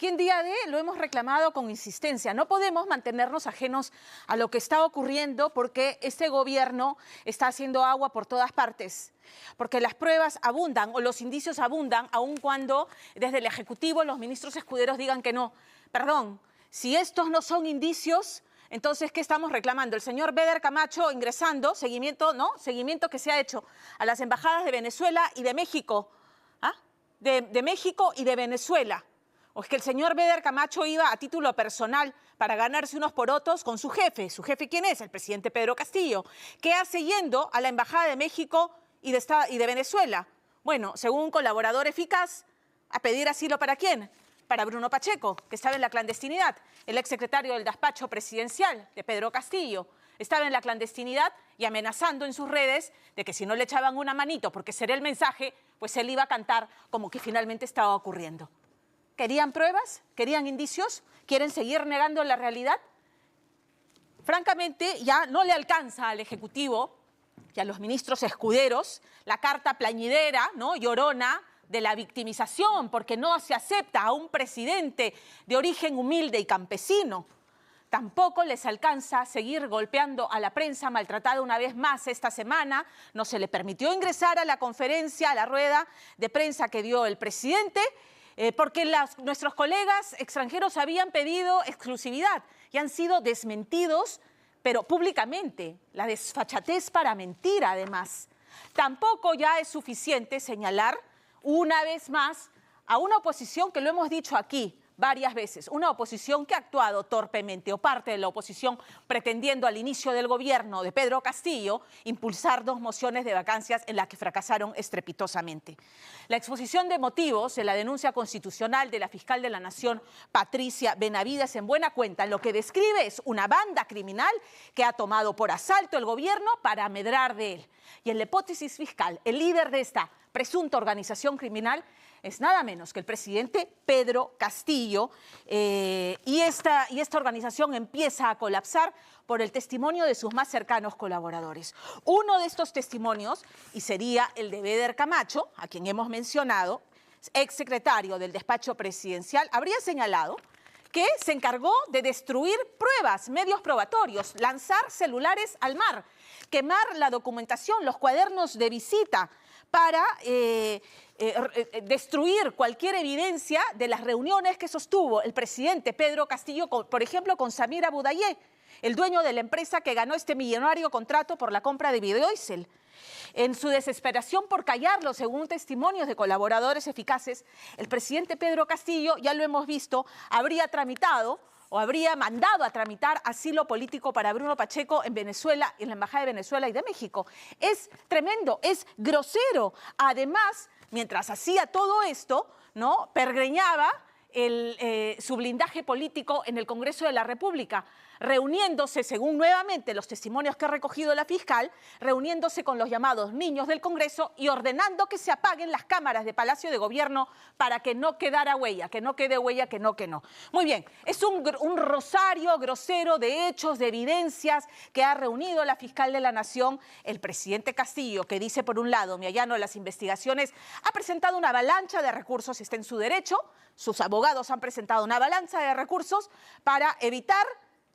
Aquí en Día D lo hemos reclamado con insistencia. No podemos mantenernos ajenos a lo que está ocurriendo porque este gobierno está haciendo agua por todas partes. Porque las pruebas abundan o los indicios abundan, aun cuando desde el Ejecutivo los ministros escuderos digan que no. Perdón, si estos no son indicios, entonces, ¿qué estamos reclamando? El señor Beder Camacho ingresando, seguimiento, ¿no? Seguimiento que se ha hecho a las embajadas de Venezuela y de México. ¿Ah? De México y de Venezuela. ¿O es que el señor Beder Camacho iba a título personal para ganarse unos porotos con su jefe? ¿Su jefe quién es? El presidente Pedro Castillo. ¿Qué hace yendo a la embajada de México y de Venezuela? Bueno, según un colaborador eficaz, ¿a pedir asilo para quién? Para Bruno Pacheco, que estaba en la clandestinidad, el exsecretario del despacho presidencial de Pedro Castillo. Estaba en la clandestinidad y amenazando en sus redes de que si no le echaban una manito, porque sería el mensaje, pues él iba a cantar como que finalmente estaba ocurriendo. ¿Querían pruebas? ¿Querían indicios? ¿Quieren seguir negando la realidad? Francamente, ya no le alcanza al Ejecutivo y a los ministros escuderos la carta plañidera, ¿no?, llorona, de la victimización, porque no se acepta a un presidente de origen humilde y campesino. Tampoco les alcanza seguir golpeando a la prensa maltratada una vez más esta semana. No se le permitió ingresar a la conferencia, a la rueda de prensa que dio el presidente, porque nuestros colegas extranjeros habían pedido exclusividad y han sido desmentidos, pero públicamente. La desfachatez para mentir, además. Tampoco ya es suficiente señalar una vez más a una oposición que lo hemos dicho aquí varias veces, una oposición que ha actuado torpemente, o parte de la oposición pretendiendo al inicio del gobierno de Pedro Castillo impulsar 2 mociones de vacancias en las que fracasaron estrepitosamente. La exposición de motivos de la denuncia constitucional de la fiscal de la Nación, Patricia Benavides, en buena cuenta lo que describe es una banda criminal que ha tomado por asalto el gobierno para amedrar de él. Y en la hipótesis fiscal, el líder de esta presunta organización criminal es nada menos que el presidente Pedro Castillo, y esta organización empieza a colapsar por el testimonio de sus más cercanos colaboradores. Uno de estos testimonios, y sería el de Beder Camacho, a quien hemos mencionado, exsecretario del despacho presidencial, habría señalado que se encargó de destruir pruebas, medios probatorios, lanzar celulares al mar, quemar la documentación, los cuadernos de visita, para destruir cualquier evidencia de las reuniones que sostuvo el presidente Pedro Castillo, por ejemplo, con Samir Abudayeh, el dueño de la empresa que ganó este millonario contrato por la compra de Videoisel. En su desesperación por callarlo, según testimonios de colaboradores eficaces, el presidente Pedro Castillo, ya lo hemos visto, habría tramitado o habría mandado a tramitar asilo político para Bruno Pacheco en Venezuela, en la Embajada de Venezuela y de México. Es tremendo, es grosero. Además, mientras hacía todo esto, ¿no?, pergreñaba su blindaje político en el Congreso de la República, reuniéndose, según nuevamente los testimonios que ha recogido la fiscal, reuniéndose con los llamados niños del Congreso y ordenando que se apaguen las cámaras de Palacio de Gobierno para que no quedara huella, que no quede huella, que no. Muy bien, es un rosario grosero de hechos, de evidencias que ha reunido la fiscal de la Nación. El presidente Castillo, que dice por un lado, me allano las investigaciones, ha presentado una avalancha de recursos, está en su derecho. Sus abogados han presentado una avalancha de recursos para evitar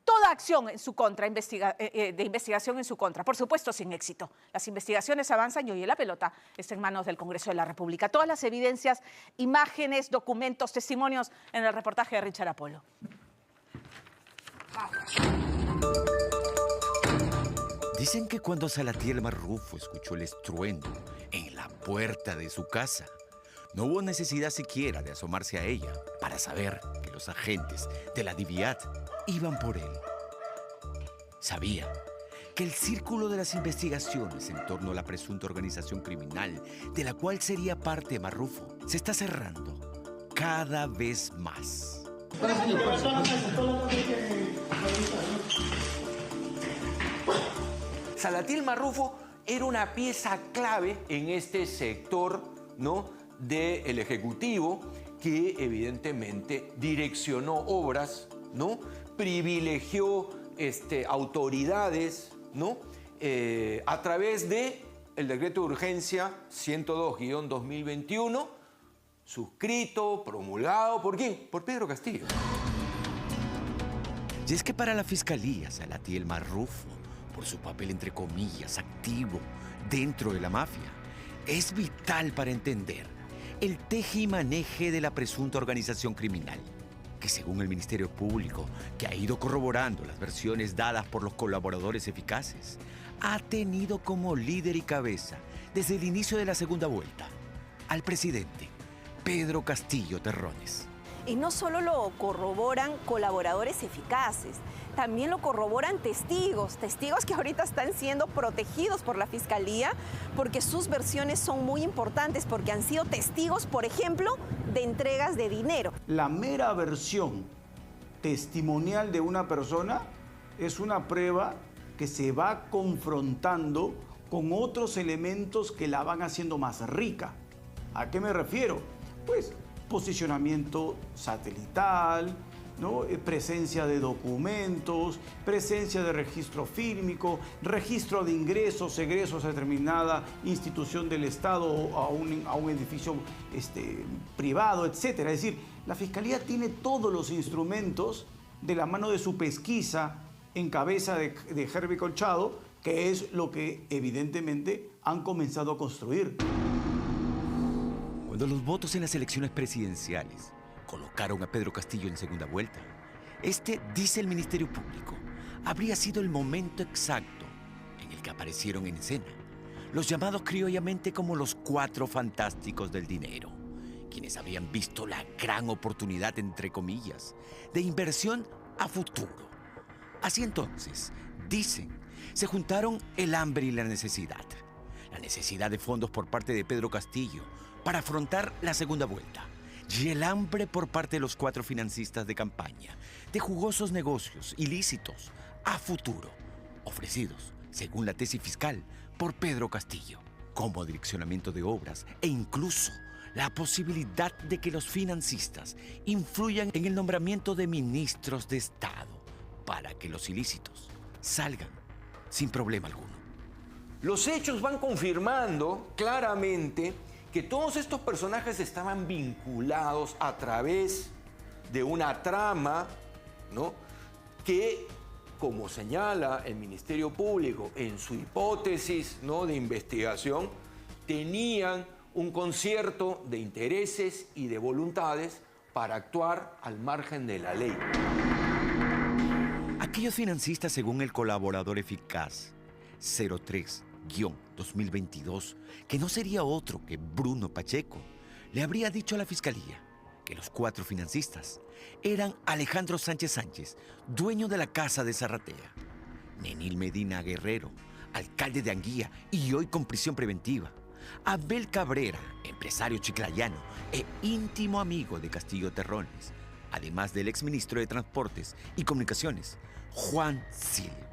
toda acción en su contra, de investigación en su contra. Por supuesto, sin éxito. Las investigaciones avanzan y hoy la pelota está en manos del Congreso de la República. Todas las evidencias, imágenes, documentos, testimonios en el reportaje de Richard Apolo. Dicen que cuando Salatiel Marrufo escuchó el estruendo en la puerta de su casa, no hubo necesidad siquiera de asomarse a ella para saber que los agentes de la DIVIAT iban por él. Sabía que el círculo de las investigaciones en torno a la presunta organización criminal de la cual sería parte Marrufo se está cerrando cada vez más. Salatiel Marrufo era una pieza clave en este sector, ¿no?, del Ejecutivo, que evidentemente direccionó obras, ¿no?, privilegió autoridades, ¿no?, a través del decreto de urgencia 102-2021 suscrito, promulgado, ¿por quién? Por Pedro Castillo. Y es que para la Fiscalía Salatiel Marrufo, por su papel entre comillas activo dentro de la mafia, es vital para entender el teje y maneje de la presunta organización criminal, que según el Ministerio Público, que ha ido corroborando las versiones dadas por los colaboradores eficaces, ha tenido como líder y cabeza desde el inicio de la segunda vuelta al presidente Pedro Castillo Terrones. Y no solo lo corroboran colaboradores eficaces, también lo corroboran testigos que ahorita están siendo protegidos por la Fiscalía porque sus versiones son muy importantes, porque han sido testigos, por ejemplo, de entregas de dinero. La mera versión testimonial de una persona es una prueba que se va confrontando con otros elementos que la van haciendo más rica. ¿A qué me refiero? Pues posicionamiento satelital, ¿no? Presencia de documentos, presencia de registro fílmico, registro de ingresos, egresos a determinada institución del Estado o a un edificio privado, etc. Es decir, la Fiscalía tiene todos los instrumentos de la mano de su pesquisa en cabeza de Herbie Colchado, que es lo que evidentemente han comenzado a construir. Cuando los votos en las elecciones presidenciales colocaron a Pedro Castillo en segunda vuelta, dice el Ministerio Público, habría sido el momento exacto en el que aparecieron en escena los llamados criollamente como los 4 fantásticos del dinero, quienes habían visto la gran oportunidad, entre comillas, de inversión a futuro. Así entonces, dicen, se juntaron el hambre y la necesidad de fondos por parte de Pedro Castillo para afrontar la segunda vuelta, y el hambre por parte de los 4 financistas de campaña, de jugosos negocios ilícitos a futuro, ofrecidos, según la tesis fiscal, por Pedro Castillo, como direccionamiento de obras e incluso la posibilidad de que los financistas influyan en el nombramiento de ministros de Estado para que los ilícitos salgan sin problema alguno. Los hechos van confirmando claramente que todos estos personajes estaban vinculados a través de una trama, ¿no?, que, como señala el Ministerio Público en su hipótesis, ¿no?, de investigación, tenían un concierto de intereses y de voluntades para actuar al margen de la ley. Aquellos financistas, según el colaborador eficaz 03-2022, que no sería otro que Bruno Pacheco, le habría dicho a la Fiscalía que los 4 financistas eran Alejandro Sánchez Sánchez, dueño de la Casa de Zarratea; Nenil Medina Guerrero, alcalde de Anguía y hoy con prisión preventiva; Abel Cabrera, empresario chiclayano e íntimo amigo de Castillo Terrones, además del exministro de Transportes y Comunicaciones, Juan Silva.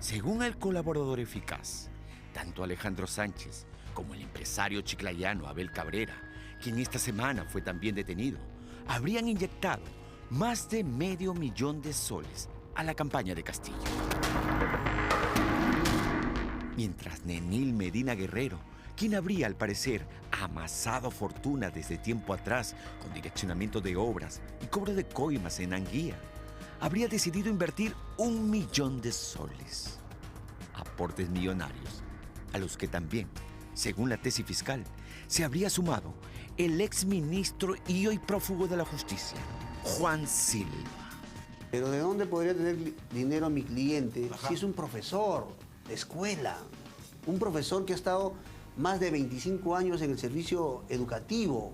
Según el colaborador eficaz, tanto Alejandro Sánchez como el empresario chiclayano Abel Cabrera, quien esta semana fue también detenido, habrían inyectado más de $500,000 de soles a la campaña de Castillo. Mientras Nenil Medina Guerrero, quien habría al parecer amasado fortuna desde tiempo atrás con direccionamiento de obras y cobro de coimas en Anguía, habría decidido invertir $1,000,000 de soles. Aportes millonarios, a los que también, según la tesis fiscal, se habría sumado el exministro y hoy prófugo de la justicia, Juan Silva. Pero ¿de dónde podría tener dinero mi cliente si es un profesor de escuela? Un profesor que ha estado más de 25 años en el servicio educativo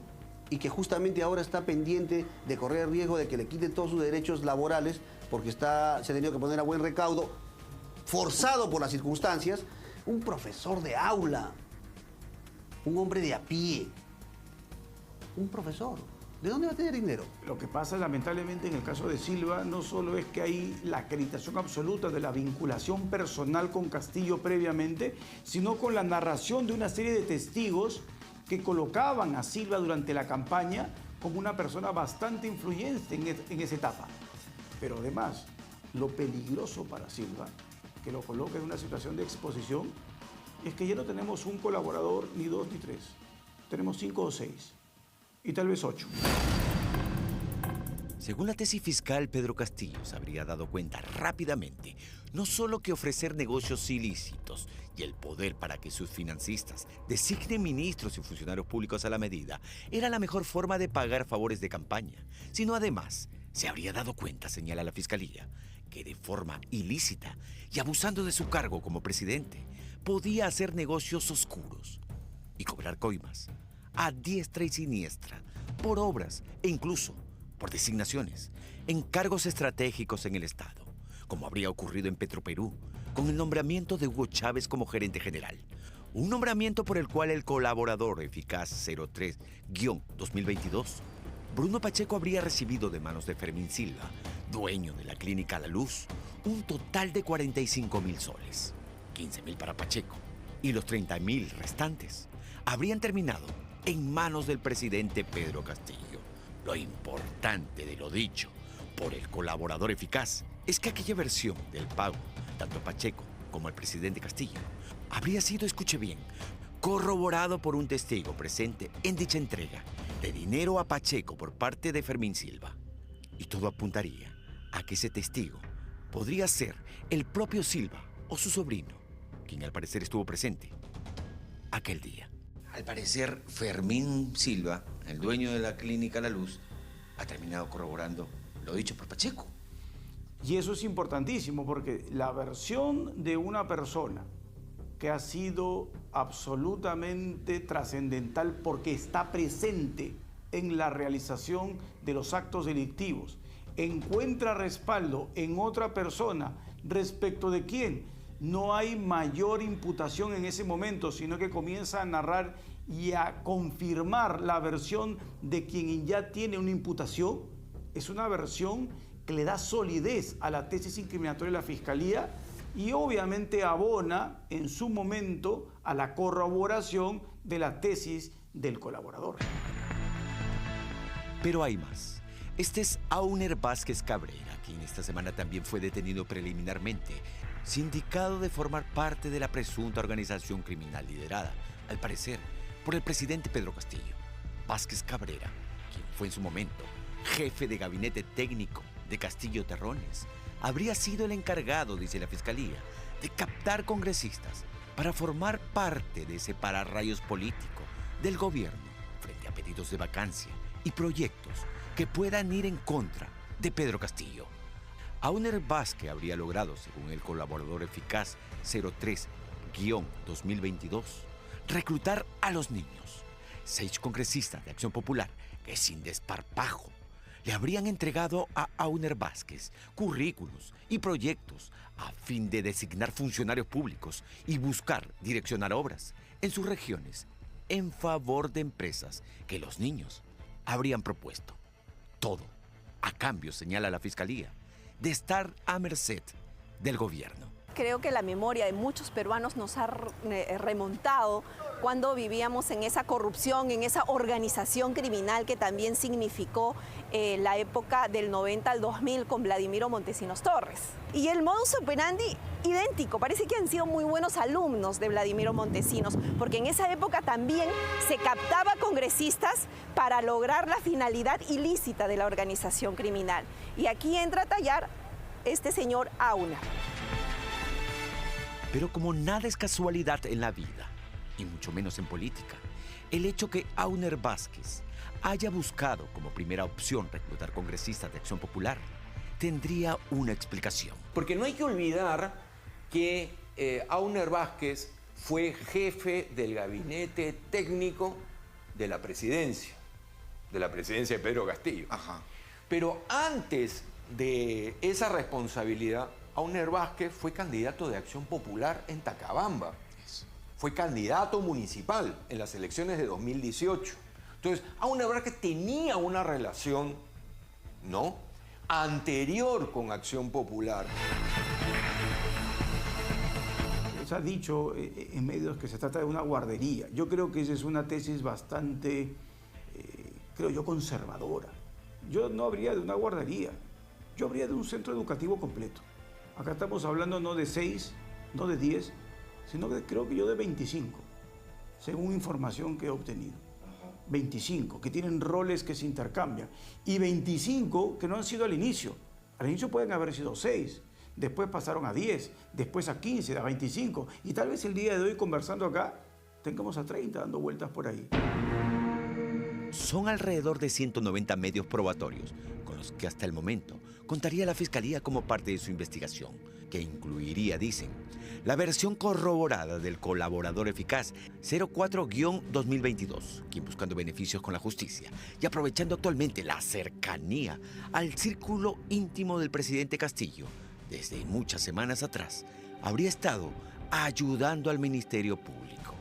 y que justamente ahora está pendiente de correr el riesgo de que le quiten todos sus derechos laborales porque se ha tenido que poner a buen recaudo, forzado por las circunstancias. Un profesor de aula, un hombre de a pie, un profesor. ¿De dónde va a tener dinero? Lo que pasa lamentablemente en el caso de Silva no solo es que hay la acreditación absoluta de la vinculación personal con Castillo previamente, sino con la narración de una serie de testigos que colocaban a Silva durante la campaña como una persona bastante influyente en esa etapa. Pero además, lo peligroso para Silva, que lo coloca en una situación de exposición, es que ya no tenemos un colaborador, ni 2 ni 3. Tenemos 5 o 6. y tal vez 8. Según la tesis fiscal, Pedro Castillo se habría dado cuenta rápidamente no solo que ofrecer negocios ilícitos y el poder para que sus financistas designen ministros y funcionarios públicos a la medida era la mejor forma de pagar favores de campaña, sino además se habría dado cuenta, señala la fiscalía, que de forma ilícita y abusando de su cargo como presidente podía hacer negocios oscuros y cobrar coimas a diestra y siniestra por obras e incluso por designaciones en cargos estratégicos en el Estado, como habría ocurrido en Petroperú con el nombramiento de Hugo Chávez como gerente general, un nombramiento por el cual el colaborador eficaz 03-2022, Bruno Pacheco, habría recibido de manos de Fermín Silva, dueño de la clínica La Luz, un total de 45.000 soles, 15.000 para Pacheco, y los 30.000 restantes habrían terminado en manos del presidente Pedro Castillo. Lo importante de lo dicho por el colaborador eficaz es que aquella versión del pago, tanto a Pacheco como al presidente Castillo, habría sido, escuche bien, corroborado por un testigo presente en dicha entrega de dinero a Pacheco por parte de Fermín Silva. Y todo apuntaría a que ese testigo podría ser el propio Silva o su sobrino, quien al parecer estuvo presente aquel día. Al parecer, Fermín Silva, el dueño de la clínica La Luz, ha terminado corroborando lo dicho por Pacheco. Y eso es importantísimo porque la versión de una persona que ha sido absolutamente trascendental porque está presente en la realización de los actos delictivos, encuentra respaldo en otra persona respecto de quién no hay mayor imputación en ese momento, sino que comienza a narrar y a confirmar la versión de quien ya tiene una imputación. Es una versión que le da solidez a la tesis incriminatoria de la Fiscalía y obviamente abona en su momento a la corroboración de la tesis del colaborador. Pero hay más. Este es Auner Vázquez Cabrera, quien esta semana también fue detenido preliminarmente, sindicado de formar parte de la presunta organización criminal liderada, al parecer, por el presidente Pedro Castillo. Vázquez Cabrera, quien fue en su momento jefe de gabinete técnico de Castillo Terrones, habría sido el encargado, dice la Fiscalía, de captar congresistas para formar parte de ese pararrayos político del gobierno frente a pedidos de vacancia y proyectos que puedan ir en contra de Pedro Castillo. Auner Vázquez habría logrado, según el colaborador eficaz 03-2022, reclutar a los niños, 6 congresistas de Acción Popular que sin desparpajo le habrían entregado a Auner Vázquez currículos y proyectos a fin de designar funcionarios públicos y buscar direccionar obras en sus regiones en favor de empresas que los niños habrían propuesto. Todo a cambio, señala la Fiscalía, de estar a merced del gobierno. Creo que la memoria de muchos peruanos nos ha remontado cuando vivíamos en esa corrupción, en esa organización criminal que también significó la época del 90 al 2000 con Vladimiro Montesinos Torres. Y el modus operandi idéntico, parece que han sido muy buenos alumnos de Vladimiro Montesinos, porque en esa época también se captaba congresistas para lograr la finalidad ilícita de la organización criminal. Y aquí entra a tallar este señor Auner. Pero como nada es casualidad en la vida, y mucho menos en política, el hecho que Auner Vázquez haya buscado como primera opción reclutar congresistas de Acción Popular tendría una explicación. Porque no hay que olvidar que Auner Vázquez fue jefe del gabinete técnico de la presidencia de Pedro Castillo. Ajá. Pero antes de esa responsabilidad, Auner Vázquez fue candidato de Acción Popular en Tacabamba. Fue candidato municipal en las elecciones de 2018. Entonces, Auner Vázquez tenía una relación, ¿no?, anterior con Acción Popular. Se ha dicho en medios que se trata de una guardería. Yo creo que esa es una tesis bastante, creo yo, conservadora. Yo no habría de una guardería, yo habría de un centro educativo completo. Acá estamos hablando no de 6, no de 10, sino que creo que yo de 25, según información que he obtenido. 25 que tienen roles que se intercambian y 25 que no han sido al inicio. Al inicio pueden haber sido 6, después pasaron a 10, después a 15, a 25 y tal vez el día de hoy conversando acá tengamos a 30 dando vueltas por ahí. Son alrededor de 190 medios probatorios con los que hasta el momento contaría la Fiscalía como parte de su investigación, que incluiría, dicen, la versión corroborada del colaborador eficaz 04-2022, quien buscando beneficios con la justicia y aprovechando actualmente la cercanía al círculo íntimo del presidente Castillo, desde muchas semanas atrás, habría estado ayudando al Ministerio Público.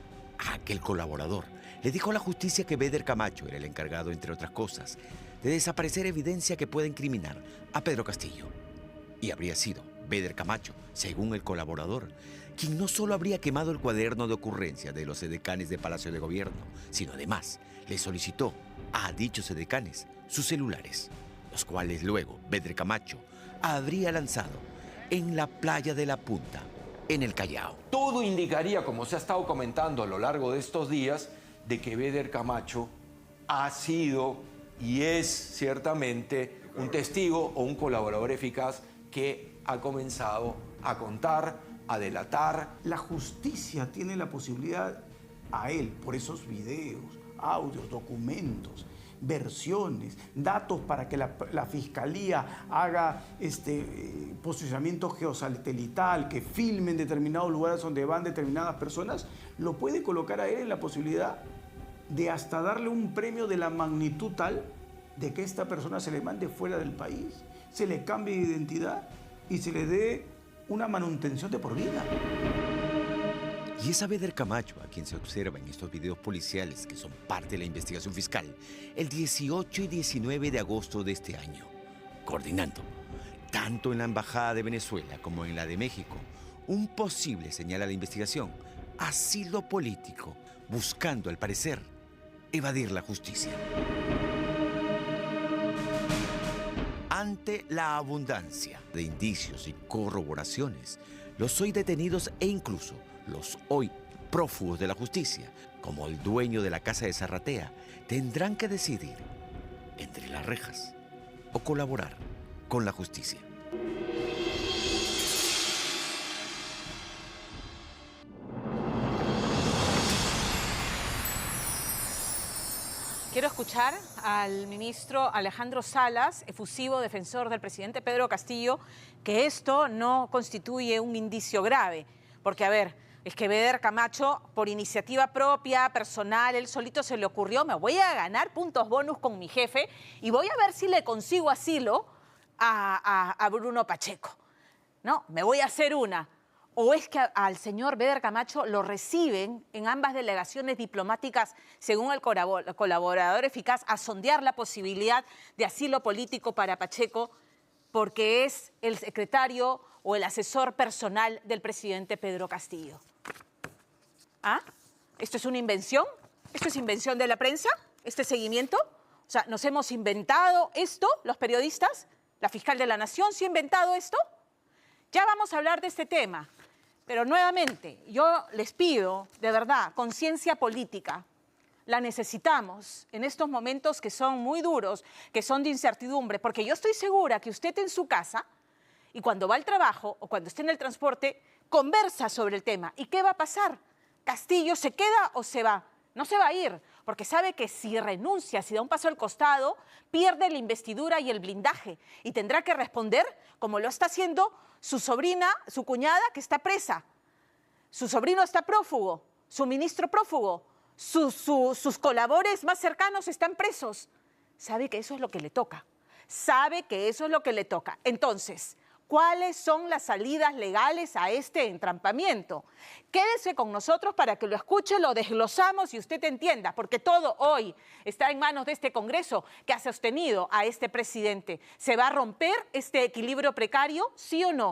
Aquel colaborador le dijo a la justicia que Beder Camacho era el encargado, entre otras cosas, de desaparecer evidencia que pueda incriminar a Pedro Castillo. Y habría sido Beder Camacho, según el colaborador, quien no solo habría quemado el cuaderno de ocurrencia de los edecanes de Palacio de Gobierno, sino además le solicitó a dichos edecanes sus celulares, los cuales luego Beder Camacho habría lanzado en la playa de La Punta, en el Callao. Todo indicaría, como se ha estado comentando a lo largo de estos días, de que Beder Camacho ha sido y es ciertamente un testigo o un colaborador eficaz que ha comenzado a contar, a delatar. La justicia tiene la posibilidad a él, por esos videos, audios, documentos, versiones, datos para que la Fiscalía haga posicionamiento geosatelital, que filmen determinados lugares donde van determinadas personas, lo puede colocar a él en la posibilidad de hasta darle un premio de la magnitud tal de que esta persona se le mande fuera del país, se le cambie de identidad y se le dé una manutención de por vida. Y es a Beder Camacho a quien se observa en estos videos policiales que son parte de la investigación fiscal el 18 y 19 de agosto de este año, coordinando, tanto en la Embajada de Venezuela como en la de México, un posible, señala la investigación, asilo político, buscando, al parecer, evadir la justicia. Ante la abundancia de indicios y corroboraciones, los hoy detenidos e incluso los hoy prófugos de la justicia, como el dueño de la casa de Zarratea, tendrán que decidir entre las rejas o colaborar con la justicia. Quiero escuchar al ministro Alejandro Salas, efusivo defensor del presidente Pedro Castillo, que esto no constituye un indicio grave. Porque, a ver, es que Beder Camacho, por iniciativa propia, personal, él solito se le ocurrió, me voy a ganar puntos bonus con mi jefe y voy a ver si le consigo asilo a Bruno Pacheco. No, me voy a hacer una. ¿O es que al señor Beder Camacho lo reciben en ambas delegaciones diplomáticas, según el colaborador eficaz, a sondear la posibilidad de asilo político para Pacheco porque es el secretario o el asesor personal del presidente Pedro Castillo? ¿Ah? ¿Esto es una invención? ¿Esto es invención de la prensa? ¿Este seguimiento? O sea, ¿nos hemos inventado esto, los periodistas? ¿La fiscal de la Nación se ha inventado esto? Ya vamos a hablar de este tema, pero nuevamente yo les pido, de verdad, conciencia política. La necesitamos en estos momentos que son muy duros, que son de incertidumbre, porque yo estoy segura que usted en su casa y cuando va al trabajo o cuando esté en el transporte, conversa sobre el tema. ¿Y qué va a pasar? ¿Castillo se queda o se va? No se va a ir, porque sabe que si renuncia, si da un paso al costado, pierde la investidura y el blindaje y tendrá que responder como lo está haciendo su sobrina, su cuñada, que está presa. Su sobrino está prófugo, su ministro prófugo, sus colaboradores más cercanos están presos. Sabe que eso es lo que le toca. Sabe que eso es lo que le toca. Entonces, ¿cuáles son las salidas legales a este entrampamiento? Quédese con nosotros para que lo escuche, lo desglosamos y usted entienda, porque todo hoy está en manos de este Congreso que ha sostenido a este presidente. ¿Se va a romper este equilibrio precario, sí o no?